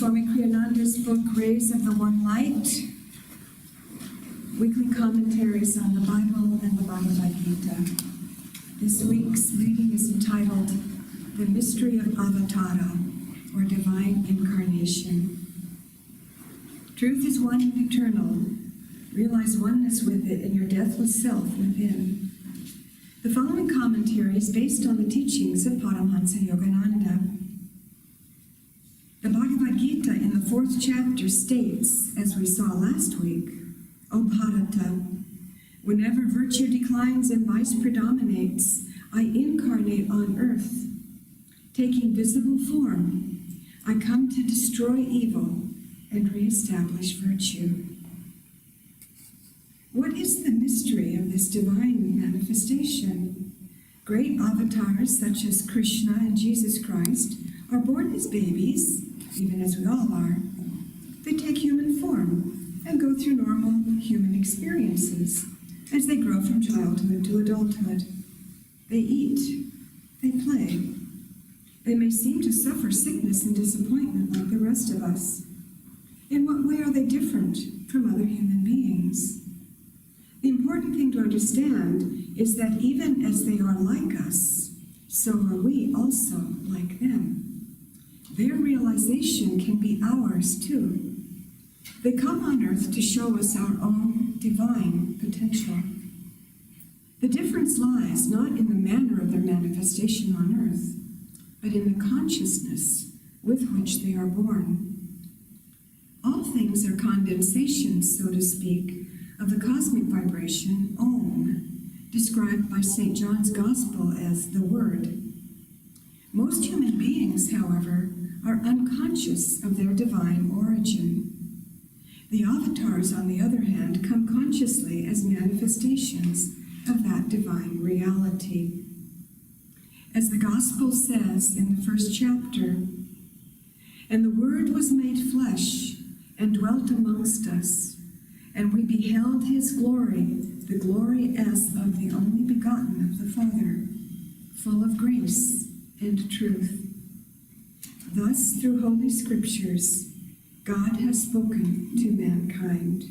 Swami Kriyananda's book, Rays of the One Light, weekly commentaries on the Bible and the Bhagavad Gita. This week's reading is entitled, The Mystery of Avatara, or Divine Incarnation. Truth is one and eternal. Realize oneness with it and your deathless self within. The following commentary is based on the teachings of Paramhansa Yogananda. The Bhagavad Gita in the 4th chapter states, as we saw last week, O Bharata, whenever virtue declines and vice predominates, I incarnate on earth. Taking visible form, I come to destroy evil and re-establish virtue. What is the mystery of this divine manifestation? Great avatars such as Krishna and Jesus Christ are born as babies, even as we all are. They take human form and go through normal human experiences as they grow from childhood to adulthood. They eat, they play. They may seem to suffer sickness and disappointment like the rest of us. In what way are they different from other human beings? The important thing to understand is that even as they are like us, so are we also like them. Their realization can be ours too. They come on earth to show us our own divine potential. The difference lies not in the manner of their manifestation on earth, but in the consciousness with which they are born. All things are condensations, so to speak, of the cosmic vibration Om, described by St. John's Gospel as the Word. Most human beings, however, are unconscious of their divine origin. The avatars, on the other hand, come consciously as manifestations of that divine reality. As the Gospel says in the 1st chapter, and the Word was made flesh and dwelt amongst us, and we beheld his glory, the glory as of the only begotten of the Father, full of grace and truth. Thus, through Holy Scriptures, God has spoken to mankind.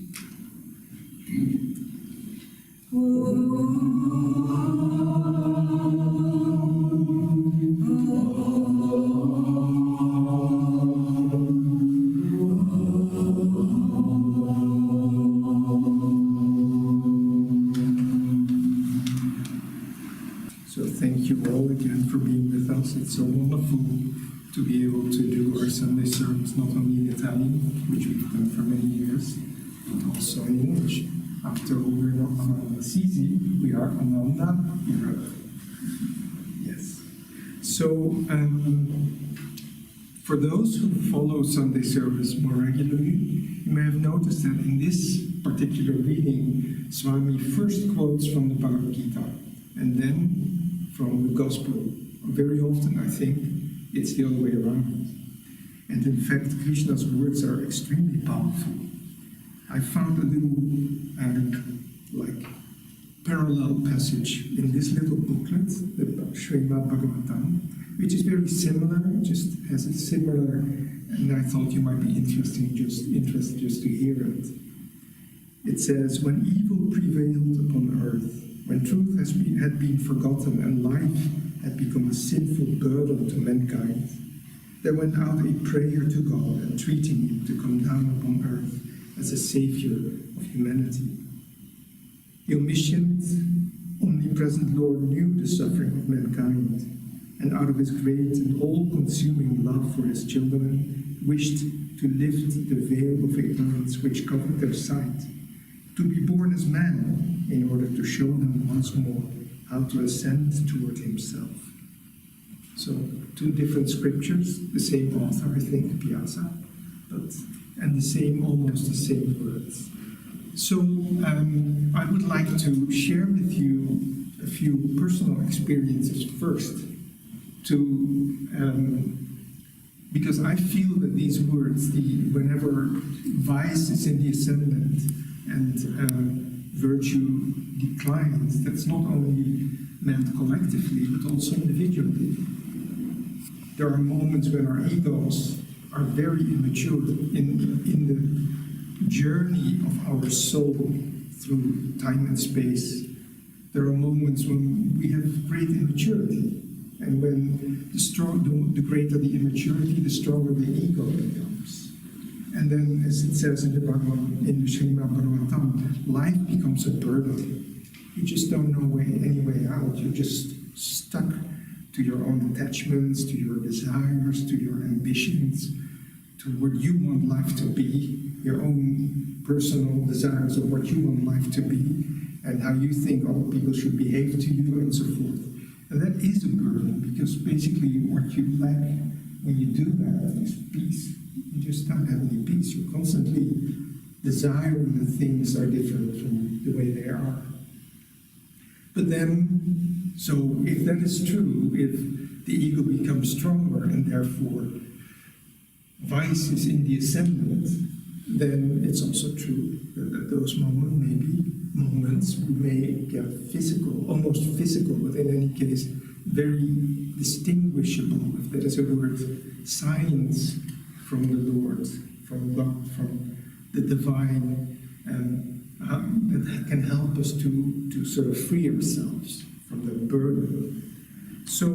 So thank you all again for being with us. It's so wonderful to be able to do our Sunday service not only in Italian, which we've done for many years, but also in English. After all, we're not on Assisi, we are Ananda Europe. Yes. So, for those who follow Sunday service more regularly, you may have noticed that in this particular reading, Swami first quotes from the Bhagavad Gita, and then from the Gospel. Very often, I think, it's the other way around. And in fact, Krishna's words are extremely powerful. I found a little, parallel passage in this little booklet, the Srimad Bhagavatam, which is very similar, just has a similar, and I thought you might be interested just to hear it. It says, when evil prevailed upon earth, when truth had been forgotten and life had become a sinful burden to mankind, there went out a prayer to God, entreating him to come down upon earth as a savior of humanity. The omniscient, omnipresent Lord knew the suffering of mankind, and out of his great and all-consuming love for his children, wished to lift the veil of ignorance which covered their sight, to be born as man in order to show them once more how to ascend toward himself. So, 2 different scriptures, the same author, I think, Piazza, and almost the same words. So, I would like to share with you a few personal experiences first, because I feel that these words, whenever vice is in the ascendant and virtue declines, that's not only meant collectively, but also individually. There are moments when our egos are very immature in the journey of our soul through time and space. There are moments when we have great immaturity, and when the greater the immaturity, the stronger the ego becomes. And then, as it says in the Srimad Bhagavatam, life becomes a burden. You just don't know any way out. You're just stuck to your own attachments, to your desires, to your ambitions, to what you want life to be, your own personal desires of what you want life to be, and how you think other people should behave to you, and so forth. And that is a burden, because basically what you lack when you do that is peace. You just don't have any peace. You're constantly desiring that things are different from the way they are. But then, so if that is true, if the ego becomes stronger and therefore vice is in the ascendant, then it's also true that at those moments we may get physical, almost physical, but in any case very distinguishable, if that is a word, signs from the Lord, from God, from the divine, that can help us to sort of free ourselves from the burden. So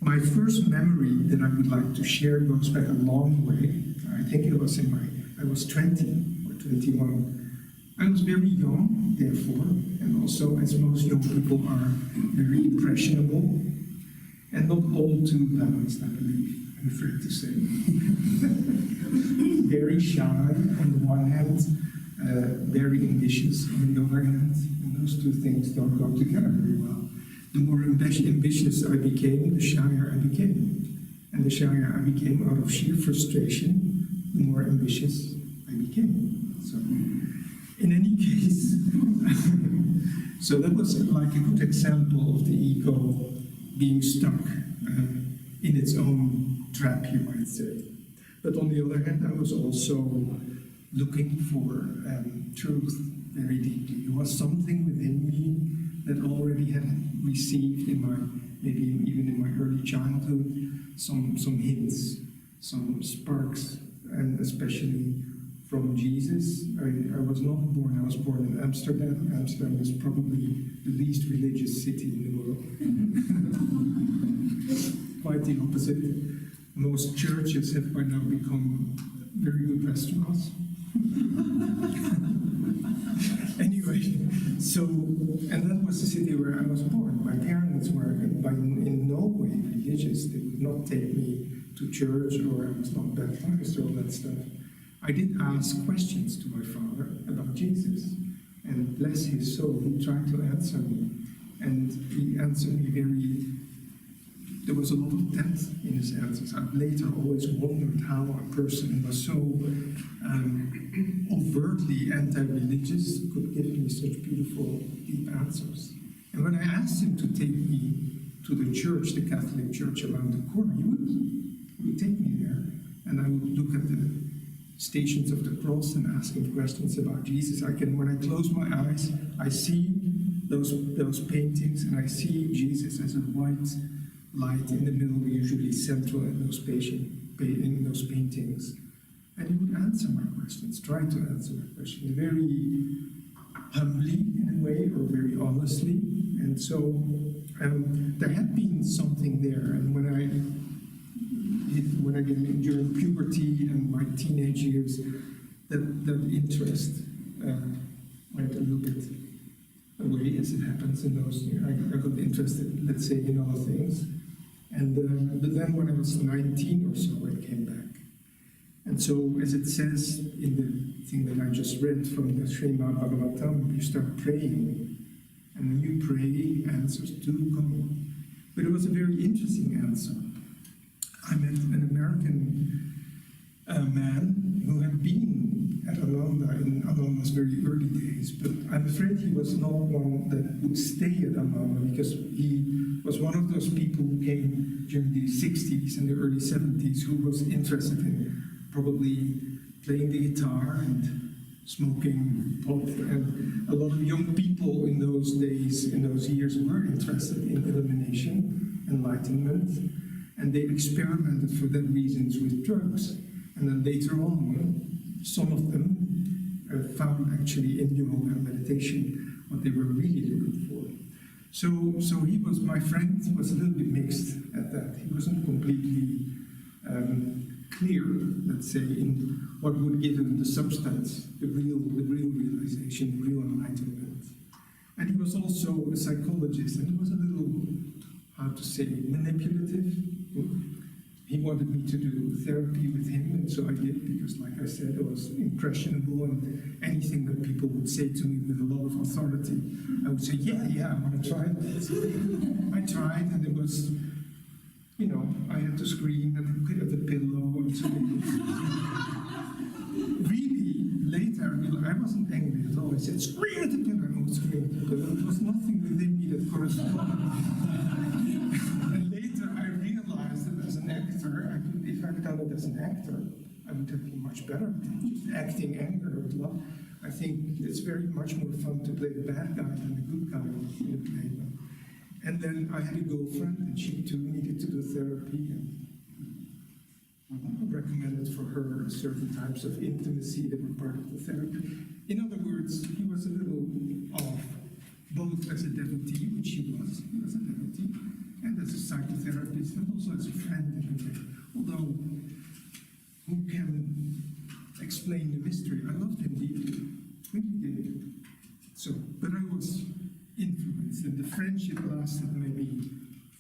my first memory that I would like to share goes back a long way. I think it was I was 20 or 21. I was very young, therefore, and also, as most young people are, very impressionable, and not all too balanced, I believe, I'm afraid to say. Very shy on the one hand, very ambitious on the other hand, and those two things don't go together very well. The more ambitious I became, the shyer I became. And the shyer I became out of sheer frustration, the more ambitious I became. So, in any case, so that was like a good example of the ego being stuck in its own trap, you might say. But on the other hand, I was also looking for truth very deeply. There was something within me that already had received maybe even in my early childhood, some hints, some sparks, and especially from Jesus. I was not born, I was born in Amsterdam. Amsterdam is probably the least religious city in the world. Quite the opposite. Most churches have by now become very good restaurants. Anyway, so, and that was the city where I was born. My parents were in no way religious. They would not take me to church, or I was not baptized, or all that stuff. I did ask questions to my father about Jesus, and bless his soul, he tried to answer me. And he answered me there was a lot of depth in his answers. I've later always wondered how a person who was so overtly anti-religious could give me such beautiful, deep answers. And when I asked him to take me to the church, the Catholic church around the corner, he would take me there, and I would look at the Stations of the Cross and ask him questions about Jesus. When I close my eyes, I see those paintings, and I see Jesus as a white light in the middle, usually central in those paintings. And he would answer my questions, try to answer my questions, very humbly in a way, or very honestly. And so there had been something there. And when I during puberty and my teenage years, that interest went a little bit away, as it happens in those years. I got interested, let's say, in other things. And but then when I was 19 or so, I came back. And so, as it says in the thing that I just read from the Srimad Bhagavatam, you start praying. And when you pray, answers do come. But it was a very interesting answer. I met an American man who had been at Ananda in Ananda's very early days, but I'm afraid he was not one that would stay at Ananda, because he was one of those people who came during the 60s and the early 70s who was interested in probably playing the guitar and smoking pot, and a lot of young people in those days, in those years, were interested in illumination, enlightenment. And they experimented for that reasons with drugs. And then later on, some of them found actually in yoga and meditation what they were really looking for. So he was, my friend, was a little bit mixed at that. He wasn't completely clear, let's say, in what would give him the substance, the real realization, the real enlightenment. And he was also a psychologist, and he was a little, how to say, manipulative. He wanted me to do therapy with him, and so I did, because like I said, I was impressionable, and anything that people would say to me with a lot of authority, I would say, yeah, I want to try that. I tried, and it was, you know, I had to scream at the pillow, and so really, later, I wasn't angry at all. I said, scream at the pillow, and I would scream at the pillow. There was nothing within me that corresponded. And later, I realized that as an actor, if I'd done it as an actor, I would have been much better. Just acting anger with love. I think it's very much more fun to play the bad guy than the good guy in the play. And then I had a girlfriend, and she too needed to do therapy. And I recommended for her certain types of intimacy that were part of the therapy. In other words, he was a little off, both as a devotee, which he was a devotee, and as a psychotherapist, and also as a friend in a way. Although, who can explain the mystery? I loved him deeply, really did. So, but I was influenced, and the friendship lasted maybe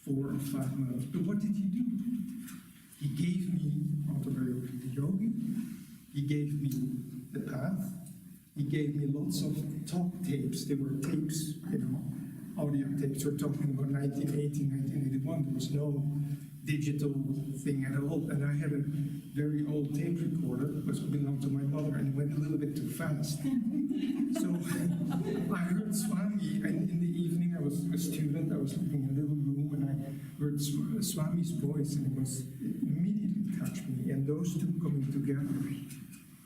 4 or 5 months. But what did he do? He gave me autobiography yogi. He gave me the path. He gave me lots of talk tapes. They were tapes, you know, audio tapes. We're talking about 1980, 1981. There was no digital thing at all. And I had a very old tape recorder, which belonged to my mother, and it went a little bit too fast. So I heard Swami, and in the evening I was a student, I was living in a little room, and I heard Swami's voice, and it immediately touched me. And those two coming together,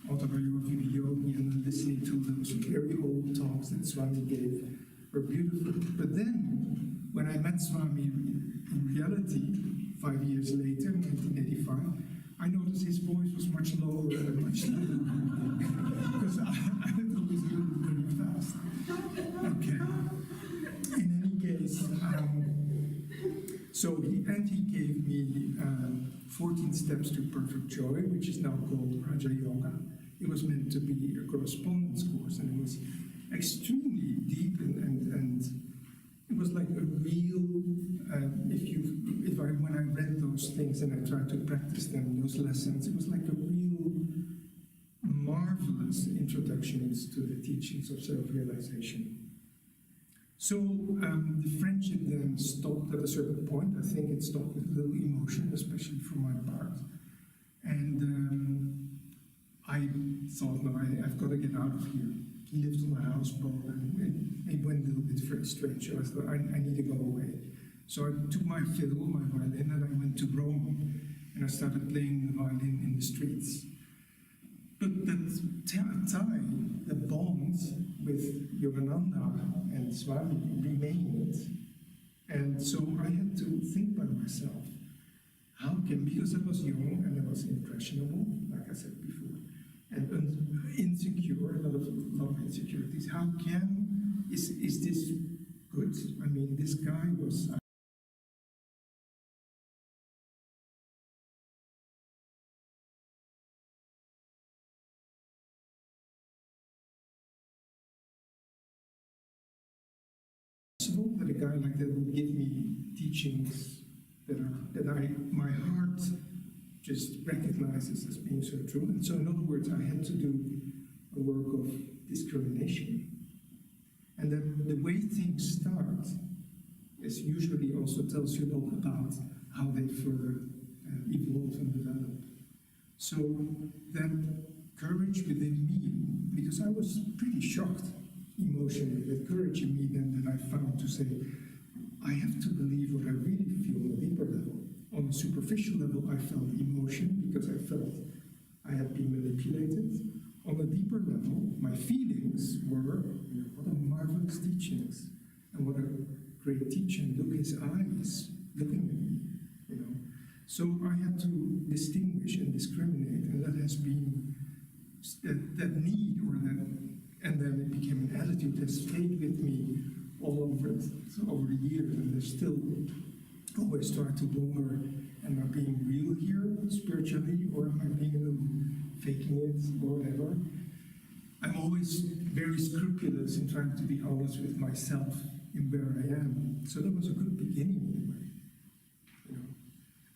autobiography of yogi, and then listening to those very old talks that Swami gave, were beautiful. But then, when I met Swami in reality, 5 years later, 1985, I noticed his voice was much lower and much lower. Because I thought it was really fast. Okay. In any case, so he gave me 14 Steps to Perfect Joy, which is now called Raja Yoga. It was meant to be a correspondence course, and it was extremely deep and it was like a real, when I read those things and I tried to practice them, those lessons, it was like a real marvelous introductions to the teachings of self-realization. So the friendship then stopped at a certain point. I think it stopped with a little emotion, especially from my part. And I thought, no, I've got to get out of here. He lived on a houseboat, and it went a little bit very strange. So I thought, I need to go away. So I took my fiddle, my violin, and I went to Rome, and I started playing the violin in the streets. But that tie, the bond with Yogananda and Swami remained. And so I had to think by myself, because I was young and I was impressionable, like I said before, and insecure, a lot of insecurities. Is this good? I mean, this guy was that a guy like that would give me teachings that my heart just recognizes as being so true. And so in other words, I had to do a work of discrimination. And that the way things start is usually also tells you a lot about how they further evolve and develop. So that courage within me, because I was pretty shocked emotionally, that courage in me then that I found to say, I have to believe what I really feel on a deeper level. On a superficial level, I felt emotion because I felt I had been manipulated. On a deeper level, my feelings were, what a marvelous teachings, and what a great teacher, and look his eyes looking at me, So I had to distinguish and discriminate, and that has been that need, or that, and then it became an attitude that stayed with me all over the years, and there's still always try to wonder, am I being real here spiritually, or am I being a little faking it, or whatever? I'm always very scrupulous in trying to be honest with myself in where I am. So that was a good beginning in a way. You know,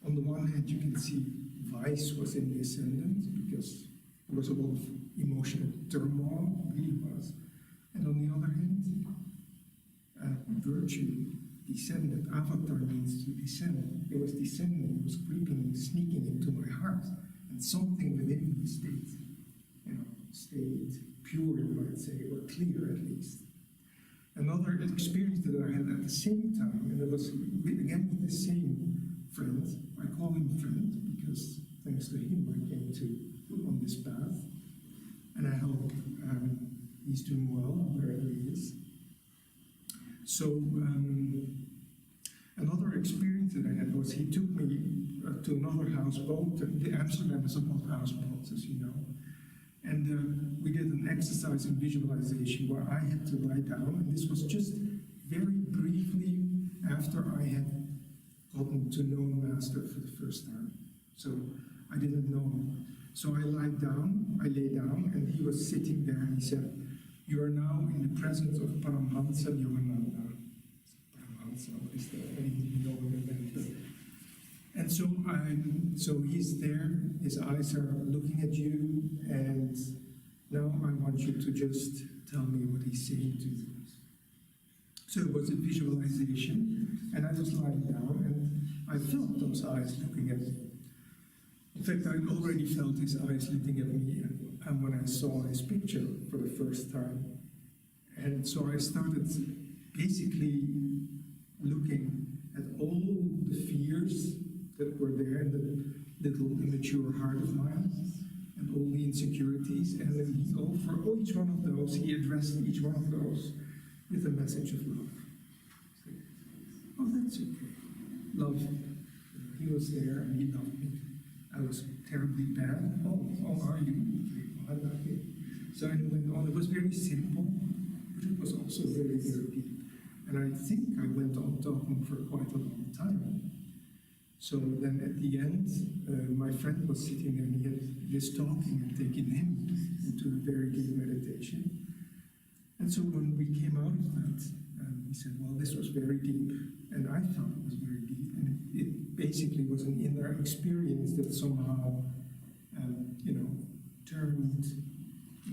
on the one hand, you can see vice was in the ascendant because there was a lot of emotional turmoil, really was. And on the other hand, virtue descended. Avatara means to descend. It was descending, it was creeping, sneaking into my heart. And something within me stayed pure, you might say, or clear at least. Another experience that I had at the same time, and it was again with the same friend. I call him friend because thanks to him I came to on this path. And I hope he's doing well wherever he is. So another experience that I had was he took me to another houseboat. The Amsterdam is about houseboats, as you know. And we did an exercise in visualization where I had to lie down, and this was just very briefly after I had gotten to know Master for the first time. So I didn't know him. So I lay down, and he was sitting there, and he said, "You are now in the presence of Paramhansa Yogananda." Paramhansa, what is that? I didn't even know what it meant. And so he's there, his eyes are looking at you, and now I want you to just tell me what he's saying to you. So it was a visualization, and I was lying down, and I felt those eyes looking at me. In fact, I already felt his eyes looking at me and when I saw his picture for the first time. And so I started basically looking at all the fears that were there in the little immature heart of mine, and all the insecurities, and then for each one of those, he addressed each one of those with a message of love. Oh, that's okay. Love. He was there and he loved me. I was terribly bad. Oh, how are you? I love you. So I went on. It was very simple, but it was also very, very deep. And I think I went on talking for quite a long time. So then at the end, my friend was sitting there and he had this talking and taking him into a very deep meditation. And so when we came out of that, he said, well, this was very deep. And I thought it was very deep. And it basically was an inner experience that somehow,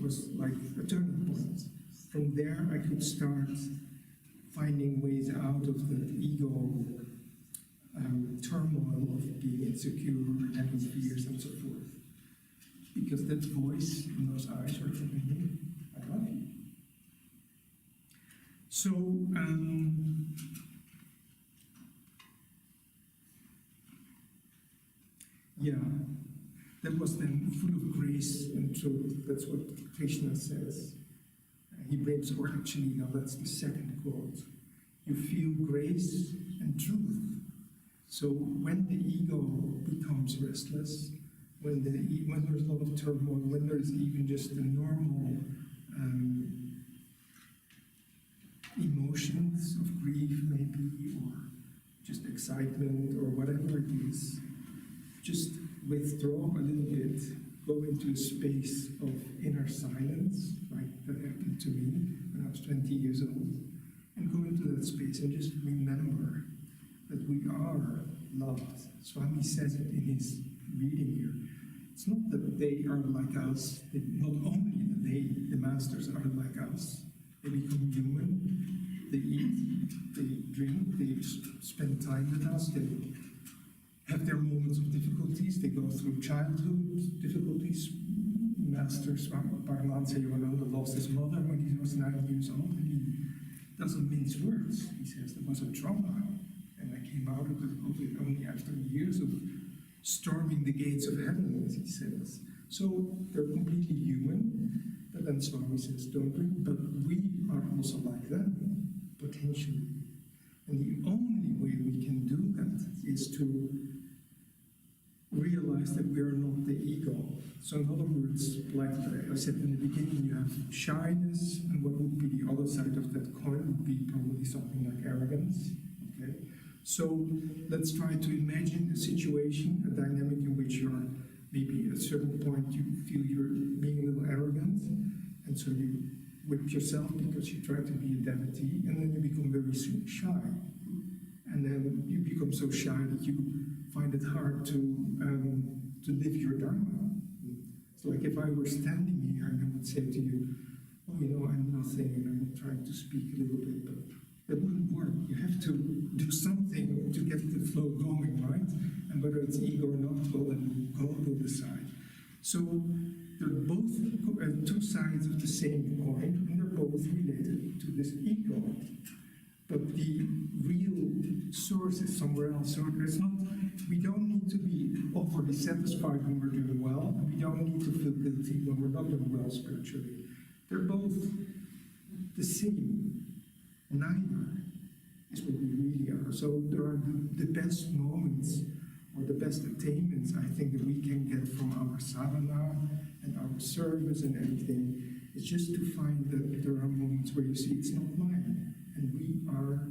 was like a turning point. From there, I could start finding ways out of the ego turmoil of being insecure, having fears, and so forth. Because that voice in those eyes were telling me, I love you. So, that was then full of grace and truth. That's what Krishna says. He brings, or actually, now that's the second quote. You feel grace and truth. So when the ego becomes restless, when there's a lot of turmoil, when there's even just the normal emotions of grief maybe, or just excitement, or whatever it is, just withdraw a little bit, go into a space of inner silence, like that happened to me when I was 20 years old, and go into that space and just remember that we are loved. Swami says it in his reading here. It's not that they are like us, not only that the masters are like us, they become human, they eat, they drink, they spend time with us, they have their moments of difficulties, they go through childhood difficulties. Master Paramahansa Yogananda lost his mother when he was 9 years old, and he doesn't mince words. He says there was a trauma, and I came out of it only after years of storming the gates of heaven, as he says. So they're completely human, but then Swami says, don't drink, but we are also like them, potentially. And the only way we can do that is to the ego. So in other words, like I said in the beginning, you have shyness, and what would be the other side of that coin would be probably something like arrogance. Okay? So let's try to imagine a situation, a dynamic in which you're maybe at a certain point you feel you're being a little arrogant, and so you whip yourself because you try to be a devotee, and then you become very shy. And then you become so shy that you find it hard to live your dharma. So like if I were standing here and I would say to you, oh, you know, I'm nothing and I'm trying to speak a little bit, but that wouldn't work. You have to do something to get the flow going, right? And whether it's ego or not, well, then God will decide. So they're both two sides of the same coin, and they're both related to this ego. But the real source is somewhere else. So it's not, we don't need to be overly satisfied when we're doing well, and we don't need to feel guilty when we're not doing well spiritually. They're both the same. Neither is what we really are. So there are the best moments or the best attainments, I think, that we can get from our sadhana and our service and everything. It's just to find that there are moments where you see it's not mine. And we are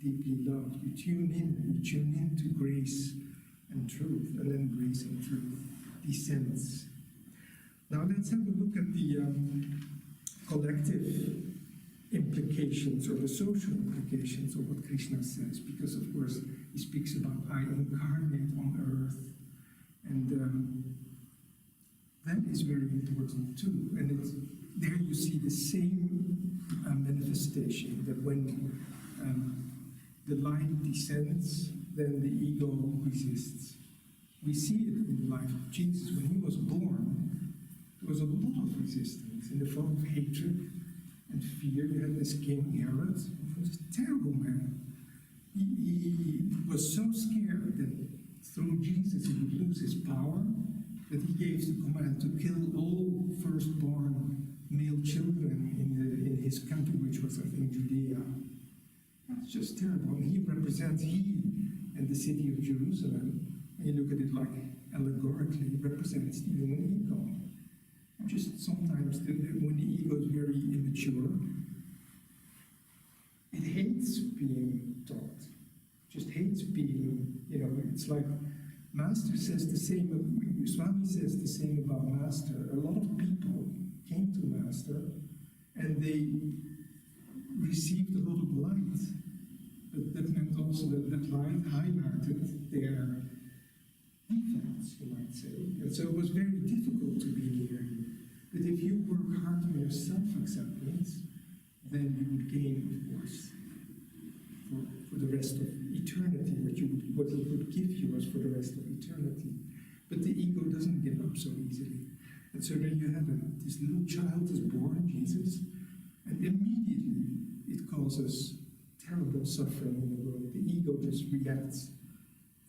deeply loved. You tune in to grace and truth, and then grace and truth descends. Now let's have a look at the collective implications or the social implications of what Krishna says, because of course he speaks about I incarnate on earth, and that is very important too. And there you see the same manifestation, that when the light descends, then the ego resists. We see it in the life of Jesus. When he was born, there was a lot of resistance in the form of hatred and fear. You had this king Herod, who was a terrible man. He was so scared that through Jesus he would lose his power, that he gave the command to kill all firstborn male children in his country, which was, I think, Judea. That's just terrible. And he represents, and the city of Jerusalem, and you look at it like allegorically, it represents the human ego. Just sometimes, when the ego is very immature, it hates being taught, just hates being, it's like Master says the same, Swami says the same about Master. A lot of people came to Master and they received a lot of light, but that meant also that light highlighted their defects, you might say. And so it was very difficult to be near him. But if you work hard on your self-acceptance, then you would gain, of course, for the rest of eternity, what he would give you as for the rest of eternity. But the ego doesn't give up so easily. And so then you have this little child is born, Jesus, and immediately it causes terrible suffering in the world. The ego just reacts.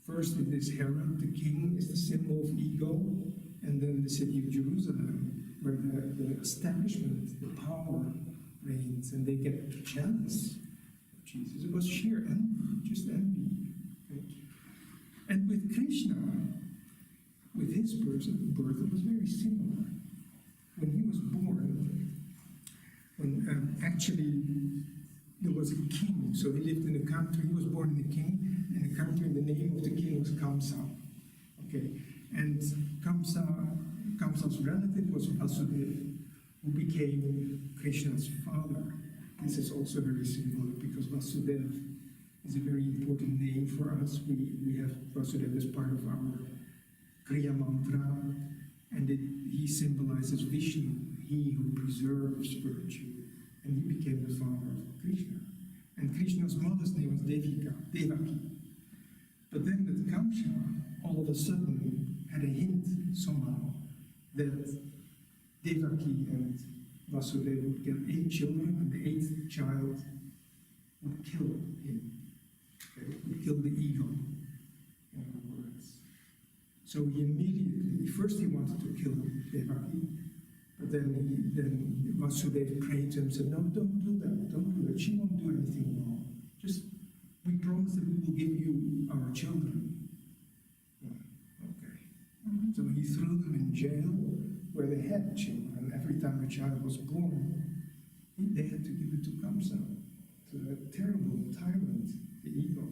First it is Herod, the king, is the symbol of ego, and then the city of Jerusalem, where the establishment, the power reigns, and they get jealous of Jesus. It was sheer envy, just envy. Okay? And with Krishna, with his birth, it was very similar. When he was born, when actually there was a king, so he lived in a country, he was born in a country, and the name of the king was Kamsa. Okay, and Kamsa's relative was Vasudeva, who became Krishna's father. This is also very symbolic because Vasudeva is a very important name for us. We have Vasudeva as part of our Kriya mantra, and he symbolizes Vishnu, he who preserves virtue. And he became the father of Krishna. And Krishna's mother's name was Devaki. But then with Kamsa, all of a sudden had a hint somehow that Devaki and Vasudeva would get 8 children, and the 8th child would kill him. Okay? Would kill the ego, in other words. So he immediately, first he wanted to kill Devaki, but then Vasudeva prayed to him and said, no, don't do that, she won't do anything wrong. Just, we promise that we will give you our children. Yeah, okay. So he threw them had children. Every time a child was born, they had to give it to Kamsa, to a terrible tyrant, the ego.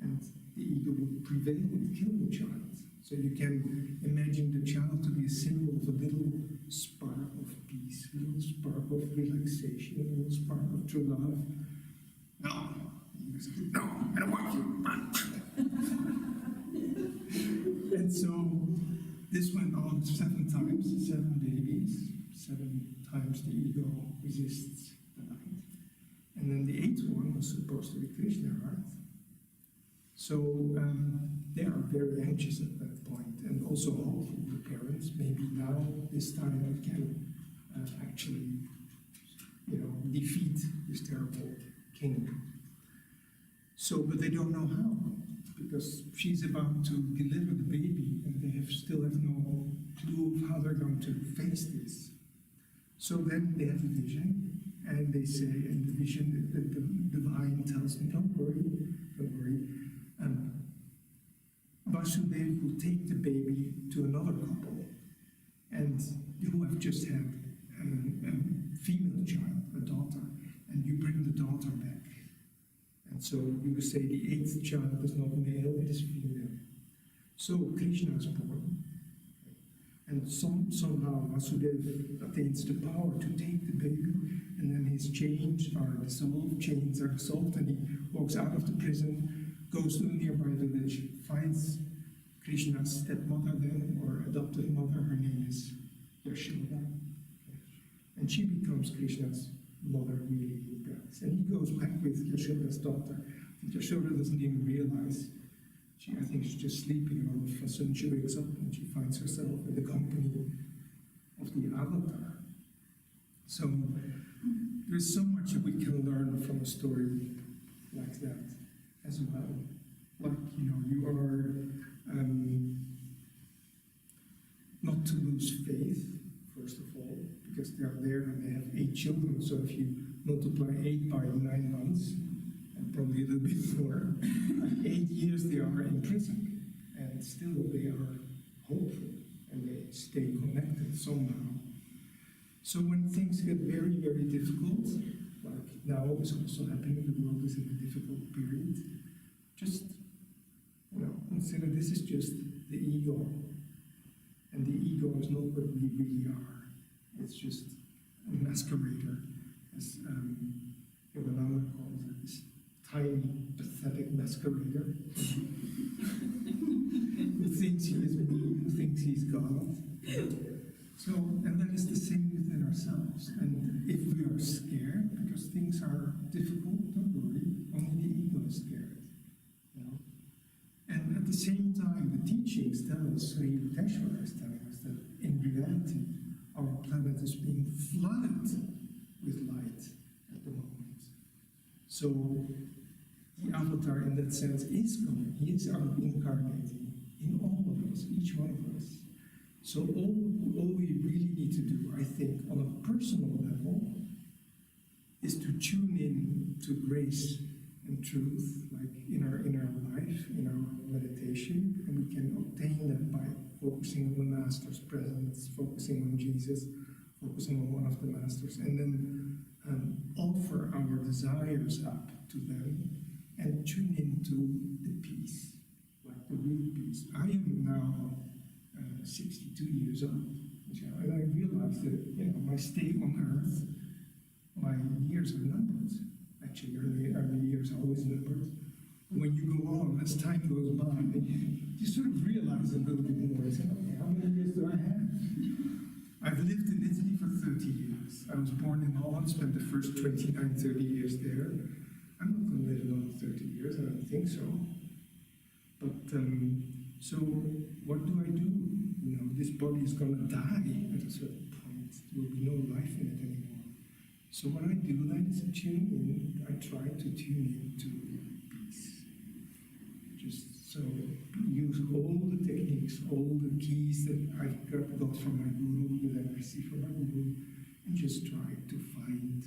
And the ego would prevail and kill the child. So you can imagine the child to be a symbol of a little spark of peace, a little spark of relaxation, a little spark of true love. No, no, I don't want you. And so this went on 7 times, 7 babies, 7 times the ego resists the light. And then the 8th one was supposed to be Krishna, right? So they are very anxious at that point, and also hopeful, the parents. Maybe now, this time, we can actually, defeat this terrible king. So, but they don't know how, because she's about to deliver the baby, and they still have no clue of how they're going to face this. So then they have a vision, and they say, in the vision, the divine tells them, don't worry. Vasudev will take the baby to another couple, and who have just had a female child, a daughter, and you bring the daughter back. And so you say the 8th child is not male, it is female. So Krishna is born, and somehow Vasudev attains the power to take the baby, and then his chains are dissolved, and he walks out of the prison, goes to a nearby village, finds Krishna's stepmother then, or adopted mother. Her name is Yashoda. And she becomes Krishna's mother, really, in practice. And he goes back with Yashoda's daughter. And Yashoda doesn't even realize. I think she's just sleeping, and all of a sudden she wakes up and she finds herself in the company of the Avatara. So there's so much that we can learn from a story like that as well. Like, you are not to lose faith, first of all, because they are there and they have 8 children. So if you multiply 8 by 9 months, and probably a little bit more, 8 years they are in prison. And still they are hopeful and they stay connected somehow. So when things get very, very difficult, like now is also happening, the world is in a difficult period, just consider this is just the ego. And the ego is not what we really are. It's just a masquerader, as Yogananda calls it, this tiny, pathetic masquerader who thinks he is me, who thinks he's God. So, and that is the same within ourselves. And if we are scared because things are difficult, don't worry, only the ego is scared. And at the same time, the teachings tell us, Yukteswara is telling us that in reality, our planet is being flooded with light at the moment. So the Avatar, in that sense, is coming. He is incarnating in all of us, each one of us. So all we really need to do, I think, on a personal level, is to tune in to grace and truth, like in our life, in our meditation, and we can obtain that by focusing on the Master's presence, focusing on Jesus, focusing on one of the Masters, and then offer our desires up to them and tune into the peace, like the real peace. I am now 62 years old, and I realize that my stay on earth, my years are numbered. Actually, early years are always numbered. When you go on, as time goes by, you sort of realize a little bit more. Okay, how many years do I have? I've lived in Italy for 30 years. I was born in Holland, spent the first 29, 30 years there. I'm not going to live another 30 years, I don't think so. But, so what do I do? This body is going to die at a certain point. There will be no life in it anymore. So what I do then is I try to tune in to peace. Just so use all the techniques, all the keys that I got from my guru, that I received from my guru, and just try to find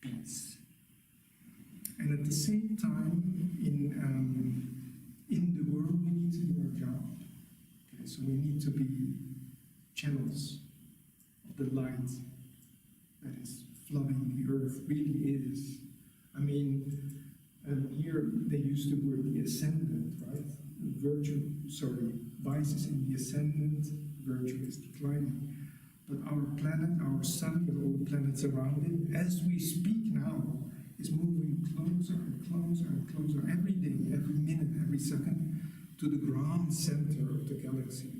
peace. And at the same time, in the world, we need to do our job. Okay, so we need to be channels of the light that is flooding the earth really is. I mean, here they use the word the ascendant, right? Vice is in the ascendant, virtue is declining. But our planet, our sun, with all the planets around it, as we speak now, is moving closer and closer and closer every day, every minute, every second, to the ground center of the galaxy.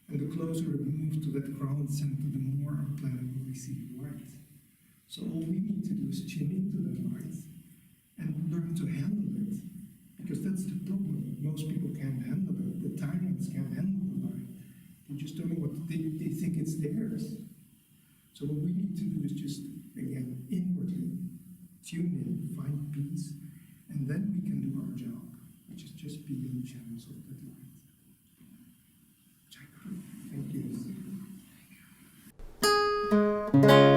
And the closer it moves to that ground center, the more our planet will receive light. So all we need to do is tune into that light and learn to handle it. Because that's the problem. Most people can't handle it. The tyrants can't handle the light. They just don't know what they think it's theirs. So what we need to do is just, again, inwardly tune in, find peace, and then we can do our job, which is just being channels of that light. Thank you.